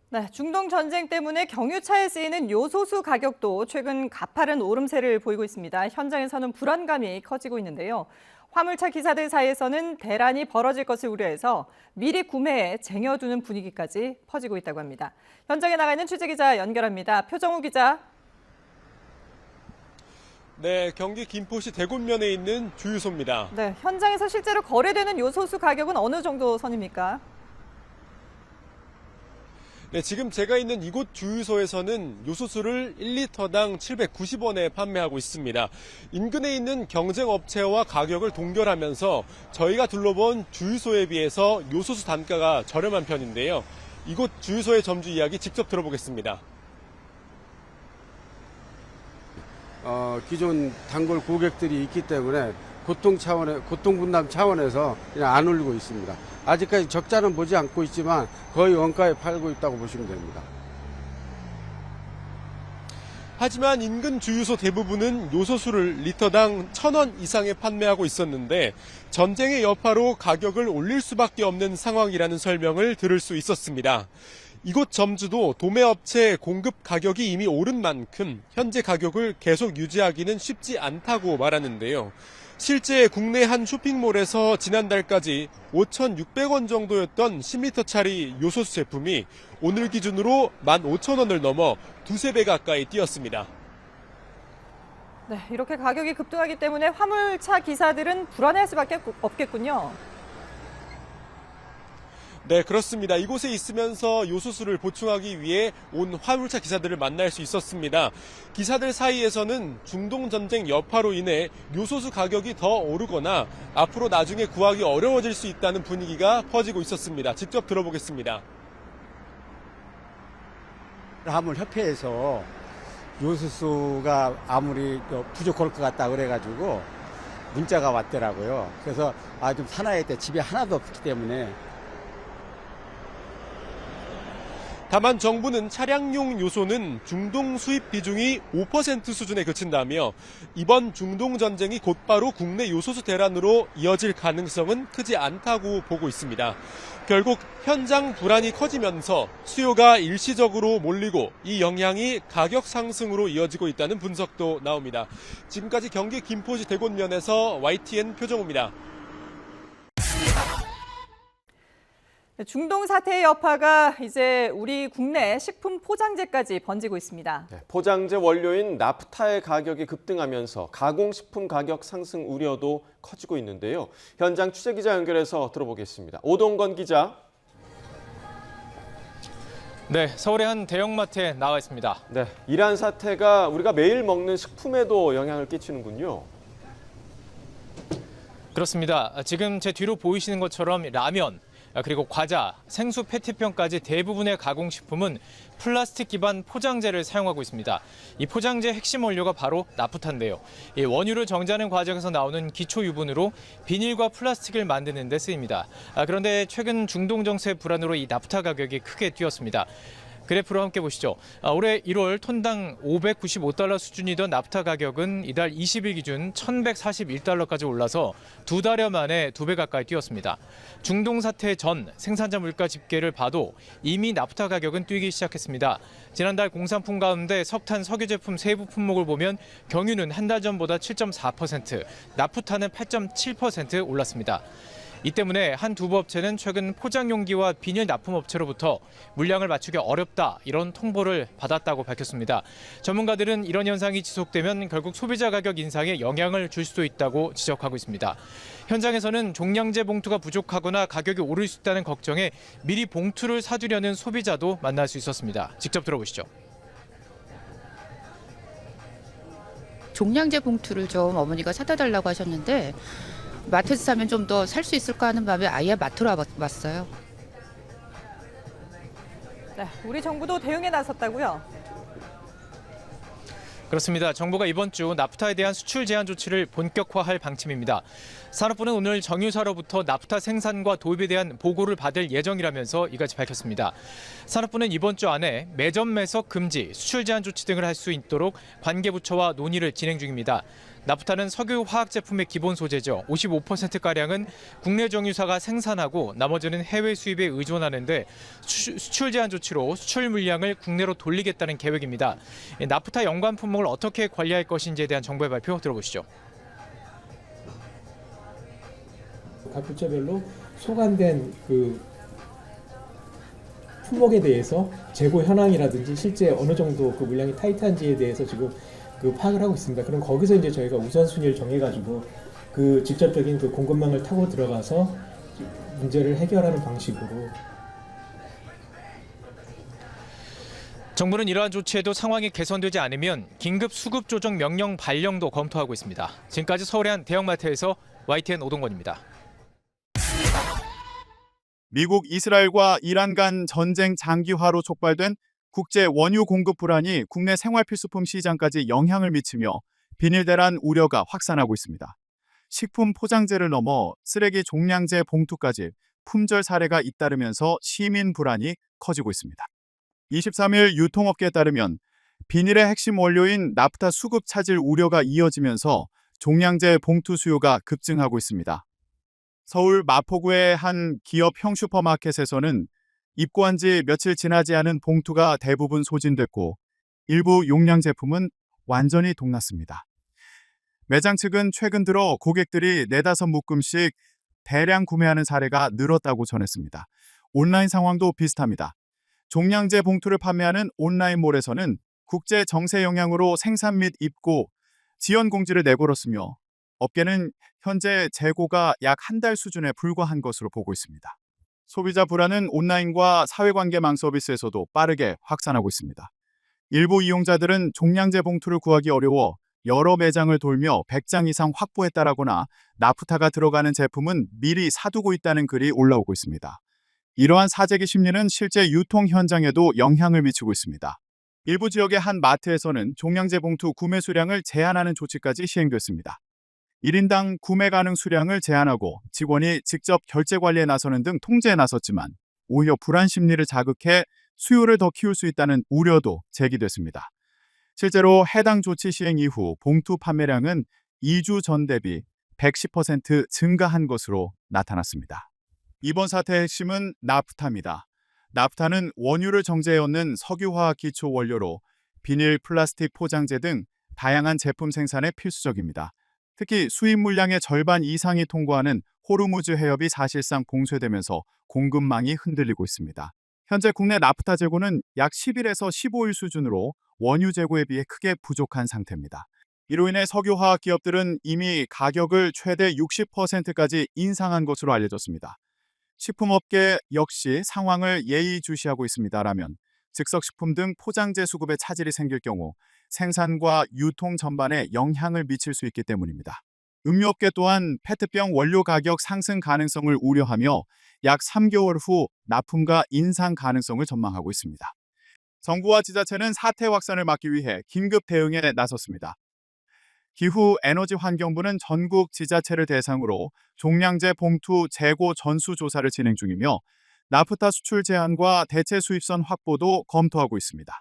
네, 중동 전쟁 때문에 경유차에 쓰이는 요소수 가격도 최근 가파른 오름세를 보이고 있습니다. 현장에서는 불안감이 커지고 있는데요. 화물차 기사들 사이에서는 대란이 벌어질 것을 우려해서 미리 구매에 쟁여두는 분위기까지 퍼지고 있다고 합니다. 현장에 나가 있는 취재기자 연결합니다. 표정우 기자. 네, 경기 김포시 대곡면에 있는 주유소입니다. 네, 현장에서 실제로 거래되는 요소수 가격은 어느 정도 선입니까? 네, 지금 제가 있는 이곳 주유소에서는 요소수를 1리터당 790원에 판매하고 있습니다. 인근에 있는 경쟁업체와 가격을 동결하면서 저희가 둘러본 주유소에 비해서 요소수 단가가 저렴한 편인데요. 이곳 주유소의 점주 이야기 직접 들어보겠습니다. 기존 단골 고객들이 있기 때문에 고통 분담 차원에서 그냥 안 올리고 있습니다. 아직까지 적자는 보지 않고 있지만 거의 원가에 팔고 있다고 보시면 됩니다. 하지만 인근 주유소 대부분은 요소수를 리터당 1,000원 이상에 판매하고 있었는데 전쟁의 여파로 가격을 올릴 수밖에 없는 상황이라는 설명을 들을 수 있었습니다. 이곳 점주도 도매업체 공급 가격이 이미 오른 만큼 현재 가격을 계속 유지하기는 쉽지 않다고 말하는데요. 실제 국내 한 쇼핑몰에서 지난달까지 5,600원 정도였던 10리터짜리 요소수 제품이 오늘 기준으로 15,000원을 넘어 두세 배 가까이 뛰었습니다. 네, 이렇게 가격이 급등하기 때문에 화물차 기사들은 불안해할 수밖에 없겠군요. 네, 그렇습니다. 이곳에 있으면서 요소수를 보충하기 위해 온 화물차 기사들을 만날 수 있었습니다. 기사들 사이에서는 중동 전쟁 여파로 인해 요소수 가격이 더 오르거나 앞으로 나중에 구하기 어려워질 수 있다는 분위기가 퍼지고 있었습니다. 직접 들어보겠습니다. 화물협회에서 요소수가 아무리 부족할 것 같다 그래가지고 문자가 왔더라고요. 그래서 좀 사놔야 돼. 집에 하나도 없기 때문에. 다만 정부는 차량용 요소는 중동 수입 비중이 5% 수준에 그친다며 이번 중동 전쟁이 곧바로 국내 요소수 대란으로 이어질 가능성은 크지 않다고 보고 있습니다. 결국 현장 불안이 커지면서 수요가 일시적으로 몰리고 이 영향이 가격 상승으로 이어지고 있다는 분석도 나옵니다. 지금까지 경기 김포시 대곡면에서 YTN 표정우입니다. 중동 사태의 여파가 이제 우리 국내 식품 포장재까지 번지고 있습니다. 포장재 원료인 나프타의 가격이 급등하면서 가공식품 가격 상승 우려도 커지고 있는데요. 현장 취재기자 연결해서 들어보겠습니다. 오동건 기자. 네, 서울의 한 대형마트에 나와 있습니다. 네, 이란 사태가 우리가 매일 먹는 식품에도 영향을 끼치는군요. 그렇습니다. 지금 제 뒤로 보이시는 것처럼 라면, 그리고 과자, 생수 페트병까지 대부분의 가공식품은 플라스틱 기반 포장재를 사용하고 있습니다. 이 포장재 핵심 원료가 바로 나프타인데요. 이 원유를 정제하는 과정에서 나오는 기초 유분으로 비닐과 플라스틱을 만드는 데 쓰입니다. 그런데 최근 중동 정세 불안으로 이 나프타 가격이 크게 뛰었습니다. 그래프로 함께 보시죠. 올해 1월 톤당 595달러 수준이던 나프타 가격은 이달 20일 기준 1,141달러까지 올라서 두 달여 만에 2배 가까이 뛰었습니다. 중동 사태 전 생산자 물가 집계를 봐도 이미 나프타 가격은 뛰기 시작했습니다. 지난달 공산품 가운데 석탄, 석유 제품 세부 품목을 보면 경유는 한 달 전보다 7.4%, 나프타는 8.7% 올랐습니다. 이 때문에 한 두부 업체는 최근 포장용기와 비닐 납품업체로부터 물량을 맞추기 어렵다 이런 통보를 받았다고 밝혔습니다. 전문가들은 이런 현상이 지속되면 결국 소비자 가격 인상에 영향을 줄 수도 있다고 지적하고 있습니다. 현장에서는 종량제 봉투가 부족하거나 가격이 오를 수 있다는 걱정에 미리 봉투를 사두려는 소비자도 만날 수 있었습니다. 직접 들어보시죠. 종량제 봉투를 좀 어머니가 사다 달라고 하셨는데 마트에서 사면 좀 더 살 수 있을까 하는 마음에 아예 마트로 왔어요. 네, 우리 정부도 대응에 나섰다고요? 그렇습니다. 정부가 이번 주 나프타에 대한 수출 제한 조치를 본격화할 방침입니다. 산업부는 오늘 정유사로부터 나프타 생산과 도입에 대한 보고를 받을 예정이라면서 이같이 밝혔습니다. 산업부는 이번 주 안에 매점 매석 금지, 수출 제한 조치 등을 할 수 있도록 관계부처와 논의를 진행 중입니다. 나프타는 석유 화학 제품의 기본 소재죠. 55%가량은 국내 정유사가 생산하고 나머지는 해외 수입에 의존하는데 수출 제한 조치로 수출 물량을 국내로 돌리겠다는 계획입니다. 나프타 연관 품목을 어떻게 관리할 것인지에 대한 정부의 발표 들어보시죠. 각 부처별로 소관된 품목에 대해서 재고 현황이라든지 실제 어느 정도 그 물량이 타이트한지에 대해서 지금 파악을 하고 있습니다. 그럼 거기서 이제 저희가 우선순위를 정해가지고 직접적인 공급망을 타고 들어가서 문제를 해결하는 방식으로. 정부는 이러한 조치에도 상황이 개선되지 않으면 긴급 수급 조정 명령 발령도 검토하고 있습니다. 지금까지 서울의 한 대형마트에서 YTN 오동건입니다. 미국 이스라엘과 이란 간 전쟁 장기화로 촉발된 국제 원유 공급 불안이 국내 생활필수품 시장까지 영향을 미치며 비닐 대란 우려가 확산하고 있습니다. 식품 포장재를 넘어 쓰레기 종량제 봉투까지 품절 사례가 잇따르면서 시민 불안이 커지고 있습니다. 23일 유통업계에 따르면 비닐의 핵심 원료인 나프타 수급 차질 우려가 이어지면서 종량제 봉투 수요가 급증하고 있습니다. 서울 마포구의 한 기업 형슈퍼마켓에서는 입고한 지 며칠 지나지 않은 봉투가 대부분 소진됐고 일부 용량 제품은 완전히 동났습니다. 매장 측은 최근 들어 고객들이 4-5묶음씩 대량 구매하는 사례가 늘었다고 전했습니다. 온라인 상황도 비슷합니다. 종량제 봉투를 판매하는 온라인몰에서는 국제 정세 영향으로 생산 및 입고 지연 공지를 내걸었으며 업계는 현재 재고가 약 한 달 수준에 불과한 것으로 보고 있습니다. 소비자 불안은 온라인과 사회관계망 서비스에서도 빠르게 확산하고 있습니다. 일부 이용자들은 종량제 봉투를 구하기 어려워 여러 매장을 돌며 100장 이상 확보했다라거나 나프타가 들어가는 제품은 미리 사두고 있다는 글이 올라오고 있습니다. 이러한 사재기 심리는 실제 유통 현장에도 영향을 미치고 있습니다. 일부 지역의 한 마트에서는 종량제 봉투 구매 수량을 제한하는 조치까지 시행됐습니다. 1인당 구매 가능 수량을 제한하고 직원이 직접 결제 관리에 나서는 등 통제에 나섰지만 오히려 불안 심리를 자극해 수요를 더 키울 수 있다는 우려도 제기됐습니다. 실제로 해당 조치 시행 이후 봉투 판매량은 2주 전 대비 110% 증가한 것으로 나타났습니다. 이번 사태의 핵심은 나프타입니다. 나프타는 원유를 정제해 얻는 석유화학 기초 원료로 비닐, 플라스틱 포장재 등 다양한 제품 생산에 필수적입니다. 특히 수입 물량의 절반 이상이 통과하는 호르무즈 해협이 사실상 봉쇄되면서 공급망이 흔들리고 있습니다. 현재 국내 나프타 재고는 약 10일에서 15일 수준으로 원유 재고에 비해 크게 부족한 상태입니다. 이로 인해 석유화학 기업들은 이미 가격을 최대 60%까지 인상한 것으로 알려졌습니다. 식품업계 역시 상황을 예의주시하고 있습니다라면 즉석식품 등 포장재 수급에 차질이 생길 경우 생산과 유통 전반에 영향을 미칠 수 있기 때문입니다. 음료업계 또한 페트병 원료 가격 상승 가능성을 우려하며 약 3개월 후 납품가 인상 가능성을 전망하고 있습니다. 정부와 지자체는 사태 확산을 막기 위해 긴급 대응에 나섰습니다. 기후 에너지 환경부는 전국 지자체를 대상으로 종량제 봉투 재고 전수 조사를 진행 중이며 나프타 수출 제한과 대체 수입선 확보도 검토하고 있습니다.